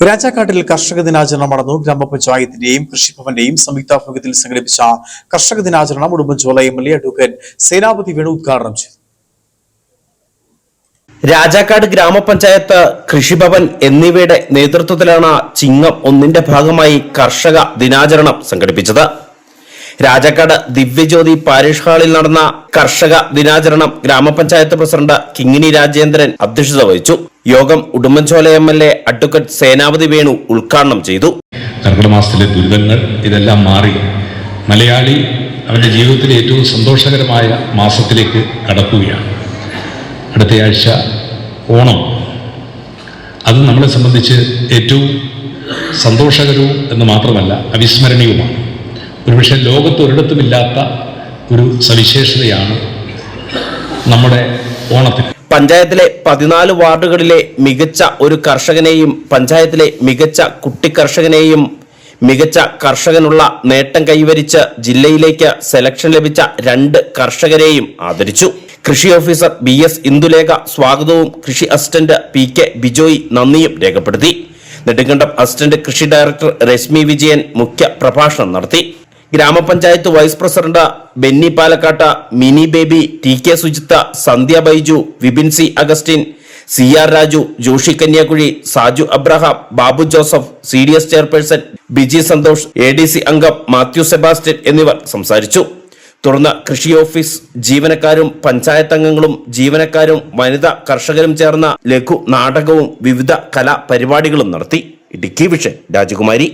രാജാക്കാട്ടിൽ കർഷക ദിനാചരണം നടന്നു. ഗ്രാമപഞ്ചായത്തിന്റെയും കൃഷിഭവന്റെയും സംയുക്താഭിമുഖ്യത്തിൽ സംഘടിപ്പിച്ച കർഷക ദിനാചരണം ഉടുമ്പൻചോല MLA അഡ്വക്കേറ്റ് സേനാപതി വേണു ഉദ്ഘാടനം ചെയ്തു. രാജാക്കാട് ഗ്രാമപഞ്ചായത്ത്, കൃഷിഭവൻ എന്നിവയുടെ നേതൃത്വത്തിലാണ് ചിങ്ങം 1-ന്റെ ഭാഗമായി കർഷക ദിനാചരണം സംഘടിപ്പിച്ചത്. രാജാക്കാട് ദിവ്യജ്യോതി പാരിഷ് ഹാളിൽ നടന്ന കർഷക ദിനാചരണം ഗ്രാമപഞ്ചായത്ത് പ്രസിഡന്റ് കിങ്ങിണി രാജേന്ദ്രൻ അധ്യക്ഷത വഹിച്ചു. യോഗം ഉടുമ്പൻചോല MLA അഡ്വക്കേറ്റ് സേനാപതി വേണു ഉദ്ഘാടനം ചെയ്തു. കർക്കിടക മാസത്തിലെ ദുരിതങ്ങൾ ഇതെല്ലാം മാറി മലയാളി അവന്റെ ജീവിതത്തിലെ ഏറ്റവും സന്തോഷകരമായ മാസത്തിലേക്ക് കടക്കുകയാണ്. അടുത്തയാഴ്ച ഓണം, അത് നമ്മളെ സംബന്ധിച്ച് ഏറ്റവും സന്തോഷകരവും എന്ന് മാത്രമല്ല അവിസ്മരണീയവുമാണ്. ഒരുപക്ഷെ ലോകത്ത് ഒരിടത്തുമില്ലാത്ത ഒരു സവിശേഷതയാണ് നമ്മുടെ ഓണത്തിന്. പഞ്ചായത്തിലെ 14 വാർഡുകളിലെ മികച്ച ഒരു കർഷകനെയും പഞ്ചായത്തിലെ മികച്ച കുട്ടി കർഷകനെയും മികച്ച കർഷകനുള്ള നേട്ടം കൈവരിച്ച് ജില്ലയിലേക്ക് സെലക്ഷൻ ലഭിച്ച 2 കർഷകരെയും ആദരിച്ചു. കൃഷി ഓഫീസർ BS ഇന്ദുലേഖ സ്വാഗതവും കൃഷി അസിസ്റ്റന്റ് PK ബിജോയ് നന്ദിയും രേഖപ്പെടുത്തി. നെടുങ്കണ്ടം അസിസ്റ്റന്റ് കൃഷി ഡയറക്ടർ രശ്മി വിജയൻ മുഖ്യ പ്രഭാഷണം നടത്തി. ഗ്രാമപഞ്ചായത്ത് vice president Benny Palakkatt, Mini Baby, TK Sujitha, Sandhya Baiju, Vipin C Augustine, CR Raju, Joshy Kanyakuzhi, Saju Abraham, Babu Joseph, CDS chairperson Biji Santhosh, ADC അംഗം മാത്യു സെബാസ്റ്റ്യൻ എന്നിവർ സംസാരിച്ചു. തുടർന്ന് കൃഷി ഓഫീസ് ജീവനക്കാരും പഞ്ചായത്ത് അംഗങ്ങളും ജീവനക്കാരും വനിതാ കർഷകരും ചേർന്ന ലഘു നാടകവും വിവിധ കലാപരിപാടികളും നടത്തി. ഇടുക്കി വിഷൻ രാജകുമാരി.